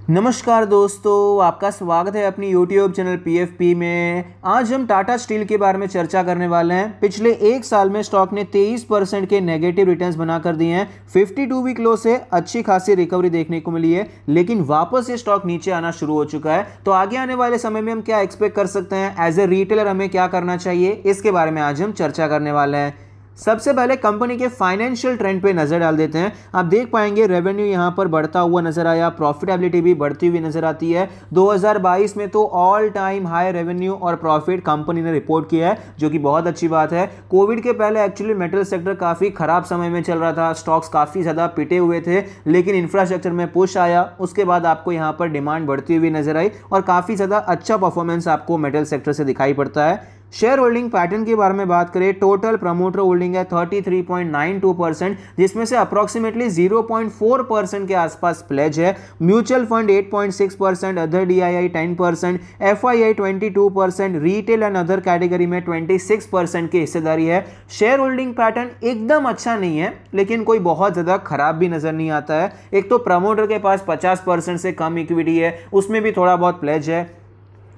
नमस्कार दोस्तों, आपका स्वागत है अपनी YouTube चैनल PFP में। आज हम टाटा स्टील के बारे में चर्चा करने वाले हैं। पिछले एक साल में स्टॉक ने 23% के नेगेटिव रिटर्न्स बनाकर दिए हैं। 52 वीक लो से अच्छी खासी रिकवरी देखने को मिली है, लेकिन वापस ये स्टॉक नीचे आना शुरू हो चुका है। तो आगे आने वाले समय में हम क्या एक्सपेक्ट कर सकते हैं, एज ए रिटेलर हमें क्या करना चाहिए, इसके बारे में आज हम चर्चा करने वाले हैं। सबसे पहले कंपनी के फाइनेंशियल ट्रेंड पे नजर डाल देते हैं। आप देख पाएंगे रेवेन्यू यहां पर बढ़ता हुआ नजर आया, प्रॉफिटेबिलिटी भी बढ़ती हुई नजर आती है। 2022 में तो ऑल टाइम हाई रेवेन्यू और प्रॉफिट कंपनी ने रिपोर्ट किया है, जो कि बहुत अच्छी बात है। कोविड के पहले एक्चुअली मेटल सेक्टर काफी खराब समय में चल रहा था, स्टॉक्स काफी ज्यादा पिटे हुए थे, लेकिन इंफ्रास्ट्रक्चर में पुश आया, उसके बाद आपको यहां पर डिमांड बढ़ती हुई नजर आई और काफी ज्यादा अच्छा परफॉर्मेंस आपको मेटल सेक्टर से दिखाई पड़ता है। शेयर होल्डिंग पैटर्न के बारे में बात करें, टोटल प्रमोटर होल्डिंग है 33.92%, जिसमें से अप्रॉक्सीमेटली 0.4% के आसपास प्लेज है। Mutual fund 8.6%, other DII 10%, FII 22%, retail and other category में 26% की हिस्सेदारी है। शेयर होल्डिंग पैटर्न एकदम अच्छा नहीं है, लेकिन कोई बहुत ज्यादा खराब भी नजर नहीं आता है। एक तो प्रमोटर के पास 50% से कम इक्विटी है, उसमें भी थोड़ा बहुत प्लेज है।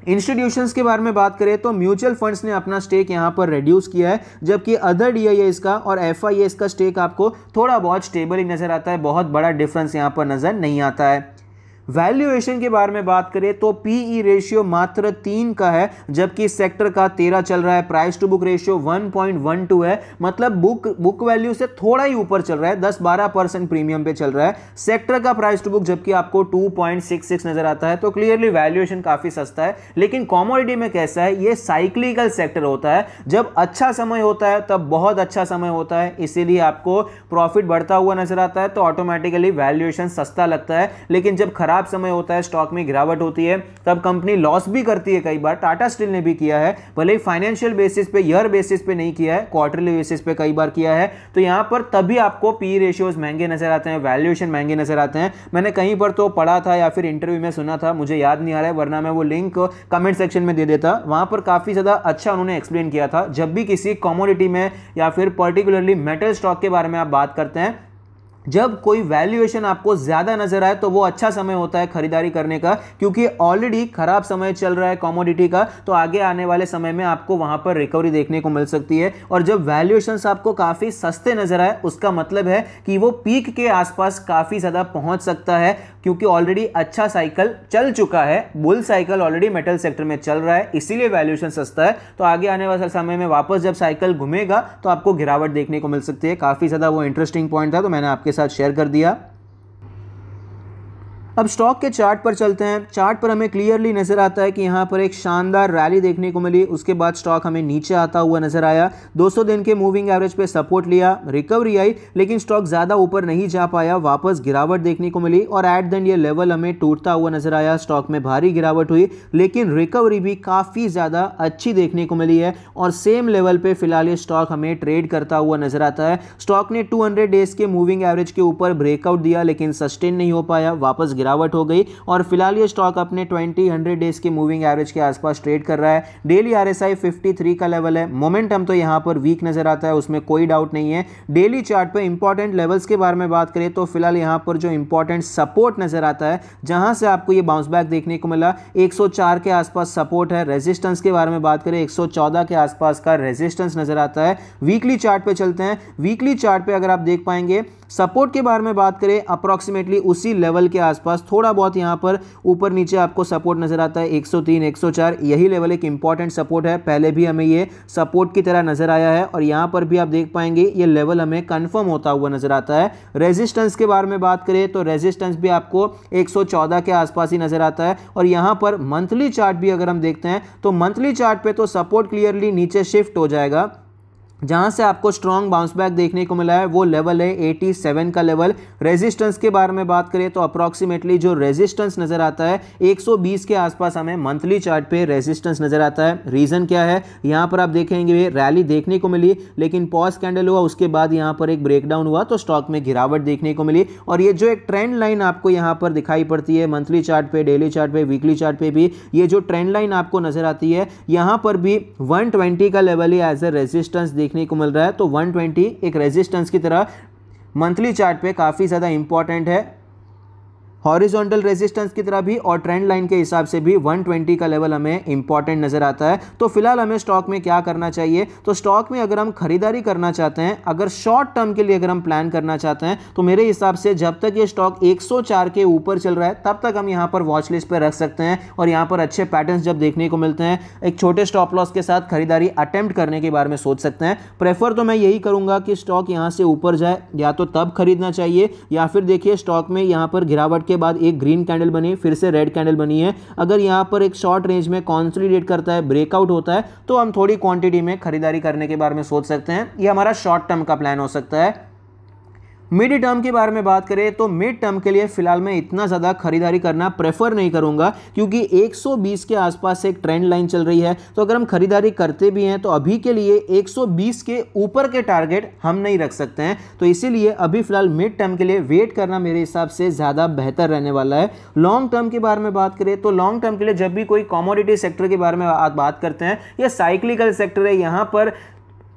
इंस्टीट्यूशंस के बारे में बात करें तो म्यूचुअल फंड्स ने अपना स्टेक यहां पर रिड्यूस किया है, जबकि अदर DIIs का और FIIs का स्टेक आपको थोड़ा बहुत स्टेबल ही नजर आता है। बहुत बड़ा डिफरेंस यहां पर नजर नहीं आता है। वैल्यूएशन के बारे में बात करें तो PE रेशियो मात्र 3 का है, जबकि सेक्टर का 13 चल रहा है। प्राइस टू बुक रेशियो 1.12 है, मतलब बुक वैल्यू से थोड़ा ही ऊपर चल रहा है, 10-12% प्रीमियम पे चल रहा है सेक्टर का प्राइस टू बुक, जबकि आपको 2.66 नजर आता है। तो क्लियरली वैल्यूएशन काफी सस्ता है। लेकिन कॉमोडिटी में कैसा है, ये साइक्लिकल सेक्टर होता है, जब अच्छा समय होता है तब बहुत अच्छा समय होता है, इसीलिए आपको प्रॉफिट बढ़ता हुआ नजर आता है, तो ऑटोमेटिकली वैल्यूएशन सस्ता लगता है। लेकिन जब खराब समय होता है, स्टॉक में गिरावट होती है, तब कंपनी लॉस भी करती है। कई बार टाटा स्टील ने भी किया है, भले ही फाइनेंशियल बेसिस पे, ईयर बेसिस पे नहीं किया है, क्वार्टरली बेसिस पे कई बार किया है। तो यहां पर तभी आपको PE रेशियोज महंगे नजर आते हैं, वैल्यूएशन महंगे नजर आते हैं। मैंने कहीं पर तो पढ़ा था या फिर इंटरव्यू में सुना था, मुझे याद नहीं आ रहा है, वरना मैं वो लिंक कमेंट सेक्शन में दे देता। वहां पर काफी ज्यादा अच्छा उन्होंने एक्सप्लेन किया था। जब भी किसी कमोडिटी में या फिर पर्टिकुलरली मेटल स्टॉक के बारे में आप बात करते हैं, जब कोई वैल्यूएशन आपको ज्यादा नजर आए तो वो अच्छा समय होता है खरीदारी करने का, क्योंकि ऑलरेडी खराब समय चल रहा है कमोडिटी का, तो आगे आने वाले समय में आपको वहां पर रिकवरी देखने को मिल सकती है। और जब वैल्यूएशंस आपको काफी सस्ते नजर आए, उसका मतलब है कि वो पीक के आसपास काफी ज्यादा पहुंच सकता है, क्योंकि ऑलरेडी अच्छा साइकिल चल चुका है, bull cycle already metal sector में चल रहा है, इसीलिए वैल्यूएशन सस्ता है। तो आगे आने वाले समय में वापस जब साइकिल घूमेगा तो आपको गिरावट देखने को मिल सकती है। काफी ज्यादा वो इंटरेस्टिंग पॉइंट था, तो मैंने आपके साथ शेयर कर दिया। अब स्टॉक के चार्ट पर चलते हैं। चार्ट पर हमें क्लियरली नजर आता है कि यहां पर एक शानदार रैली देखने को मिली, उसके बाद स्टॉक हमें नीचे आता हुआ नजर आया। 200 दिन के मूविंग एवरेज पे सपोर्ट लिया, रिकवरी आई, लेकिन स्टॉक ज्यादा ऊपर नहीं जा पाया, वापस गिरावट देखने को मिली और एट द एंड ये लेवल हमें टूटता हुआ नजर आया। स्टॉक में भारी गिरावट हुई, लेकिन रिकवरी भी काफी ज्यादा अच्छी देखने को मिली है और सेम लेवल पे फिलहाल ये स्टॉक हमें ट्रेड करता हुआ नजर आता है। स्टॉक ने 200 डेज के मूविंग एवरेज के ऊपर ब्रेकआउट दिया, लेकिन सस्टेन नहीं हो पाया, वापस गिरावट हो गई और फिलहाल ये स्टॉक अपने 20-100 डेज के मूविंग एवरेज के आसपास ट्रेड कर रहा है। डेली RSI 53 का लेवल है। मोमेंटम तो यहां पर वीक नजर आता है, उसमें कोई डाउट नहीं है। डेली चार्ट पे इंपॉर्टेंट लेवल्स के बारे में बात करें तो फिलहाल यहां पर जो इंपॉर्टेंट सपोर्ट नजर आता है, जहां से आपको ये बाउंस बैक देखने को मिला, 104 के आसपास सपोर्ट है। रेजिस्टेंस के बारे में बात करें, 114 के आसपास का रेजिस्टेंस नजर आता है। वीकली चार्ट पे चलते हैं। वीकली चार्ट पे अगर आप देख पाएंगे, सपोर्ट के बारे में बात करें, अप्रॉक्सीमेटली उसी लेवल के आसपास, थोड़ा बहुत यहां पर ऊपर नीचे आपको सपोर्ट नजर आता है। 103, 104 यही लेवल एक इंपॉर्टेंट सपोर्ट है। पहले भी हमें ये सपोर्ट की तरह नजर आया है और यहां पर भी आप देख पाएंगे ये लेवल हमें कंफर्म होता हुआ नजर आता है। रेजिस्टेंस के बारे में बात करें तो रेजिस्टेंस भी आपको 114 के आसपास ही नजर आता है। और यहां पर मंथली चार्ट भी अगर हम देखते हैं तो मंथली चार्ट पे तो सपोर्ट क्लियरली नीचे शिफ्ट हो जाएगा। जहां से आपको स्ट्रॉन्ग बाउंस बैक देखने को मिला है वो लेवल है 87 का लेवल। रेजिस्टेंस के बारे में बात करें तो अप्रॉक्सीमेटली जो रेजिस्टेंस नजर आता है 120 के आसपास हमें मंथली चार्ट पे रेजिस्टेंस नजर आता है। रीजन क्या है, यहां पर आप देखेंगे रैली देखने को मिली, लेकिन पॉज कैंडल हुआ, उसके बाद यहां पर एक ब्रेकडाउन हुआ तो स्टॉक में गिरावट देखने को मिली। और ये जो एक ट्रेंड लाइन आपको यहां पर दिखाई पड़ती है मंथली चार्ट पे, डेली चार्ट पे, वीकली चार्ट पे भी, ये जो ट्रेंड लाइन आपको नजर आती है यहां पर भी 120 का लेवल ही एज ए रेजिस्टेंस देखने को मिल रहा है। तो 120 एक रेजिस्टेंस की तरह मंथली चार्ट पे काफी ज्यादा इंपॉर्टेंट है। हॉरिजॉन्टल रेजिस्टेंस की तरह भी और ट्रेंड लाइन के हिसाब से भी 120 का लेवल हमें इंपॉर्टेंट नजर आता है। तो फिलहाल हमें स्टॉक में क्या करना चाहिए, तो स्टॉक में अगर हम खरीदारी करना चाहते हैं, अगर शॉर्ट टर्म के लिए अगर हम प्लान करना चाहते हैं, तो मेरे हिसाब से जब तक ये स्टॉक 104 के ऊपर चल रहा है तब तक हम यहां पर वॉच लिस्ट पर रख सकते हैं और यहां पर अच्छे पैटर्न्स जब देखने को मिलते हैं एक छोटे स्टॉप लॉस के साथ खरीदारी अटेम्प्ट करने के बारे में सोच सकते हैं। प्रेफर तो मैं यही करूंगा कि स्टॉक यहां से ऊपर जाए, या तो तब खरीदना चाहिए, या फिर देखिए स्टॉक में यहां पर गिरावट के बाद एक ग्रीन कैंडल बनी, फिर से रेड कैंडल बनी है, अगर यहां पर एक शॉर्ट रेंज में कंसोलिडेट करता है, ब्रेकआउट होता है, तो हम थोड़ी क्वांटिटी में खरीदारी करने के बारे में सोच सकते हैं। यह हमारा शॉर्ट टर्म का प्लान हो सकता है। मिड टर्म के बारे में बात करें तो मिड टर्म के लिए फिलहाल मैं इतना ज़्यादा खरीदारी करना प्रेफर नहीं करूंगा, क्योंकि 120 के आसपास एक ट्रेंड लाइन चल रही है। तो अगर हम खरीदारी करते भी हैं तो अभी के लिए 120 के ऊपर के टारगेट हम नहीं रख सकते हैं। तो इसीलिए अभी फिलहाल मिड टर्म के लिए वेट करना मेरे हिसाब से ज़्यादा बेहतर रहने वाला है। लॉन्ग टर्म के बारे में बात करें तो लॉन्ग टर्म के लिए जब भी कोई कमोडिटी सेक्टर के बारे में बात करते हैं, यह साइक्लिकल सेक्टर है, यहाँ पर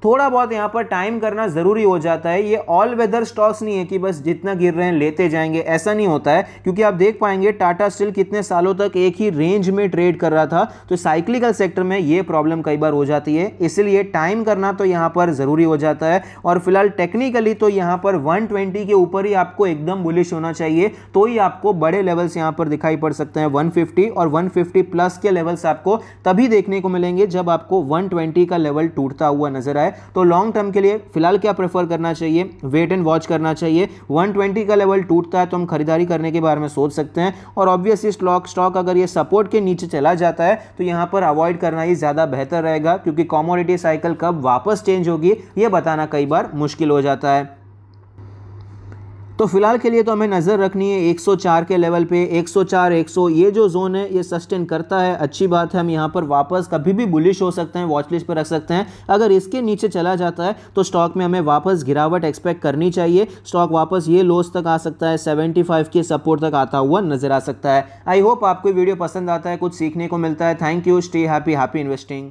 थोड़ा बहुत यहाँ पर टाइम करना ज़रूरी हो जाता है। ये ऑल वेदर स्टॉक्स नहीं है कि बस जितना गिर रहे हैं लेते जाएंगे, ऐसा नहीं होता है। क्योंकि आप देख पाएंगे टाटा स्टील कितने सालों तक एक ही रेंज में ट्रेड कर रहा था, तो साइक्लिकल सेक्टर में ये प्रॉब्लम कई बार हो जाती है। इसलिए टाइम करना तो यहाँ पर ज़रूरी हो जाता है। और फिलहाल टेक्निकली तो यहाँ पर 120 के ऊपर ही आपको एकदम बुलिश होना चाहिए, तो ही आपको बड़े लेवल्स यहाँ पर दिखाई पड़ सकते हैं। 150 और 150 प्लस के लेवल्स आपको तभी देखने को मिलेंगे जब आपको 120 का लेवल टूटता हुआ नजर आए। तो लॉन्ग टर्म के लिए फिलहाल क्या प्रेफर करना चाहिए, वेट एंड वॉच करना चाहिए। 120 का लेवल टूटता है तो हम खरीदारी करने के बारे में सोच सकते हैं। और ऑब्वियसली स्टॉक अगर ये सपोर्ट के नीचे चला जाता है तो यहां पर अवॉइड करना ही ज्यादा बेहतर रहेगा, क्योंकि कमोडिटी साइकिल कब वापस चेंज होगी ये बताना कई बार मुश्किल हो जाता है। तो फिलहाल के लिए तो हमें नज़र रखनी है 104 के लेवल पे। 104 100 ये जो जोन है ये सस्टेन करता है, अच्छी बात है। हम यहाँ पर वापस कभी भी बुलिश हो सकते हैं, वॉच लिस्ट पर रख सकते हैं। अगर इसके नीचे चला जाता है तो स्टॉक में हमें वापस गिरावट एक्सपेक्ट करनी चाहिए। स्टॉक वापस ये लोस तक आ सकता है, 75 के सपोर्ट तक आता हुआ नजर आ सकता है। आई होप आपको वीडियो पसंद आता है, कुछ सीखने को मिलता है। Thank you, stay happy, happy investing.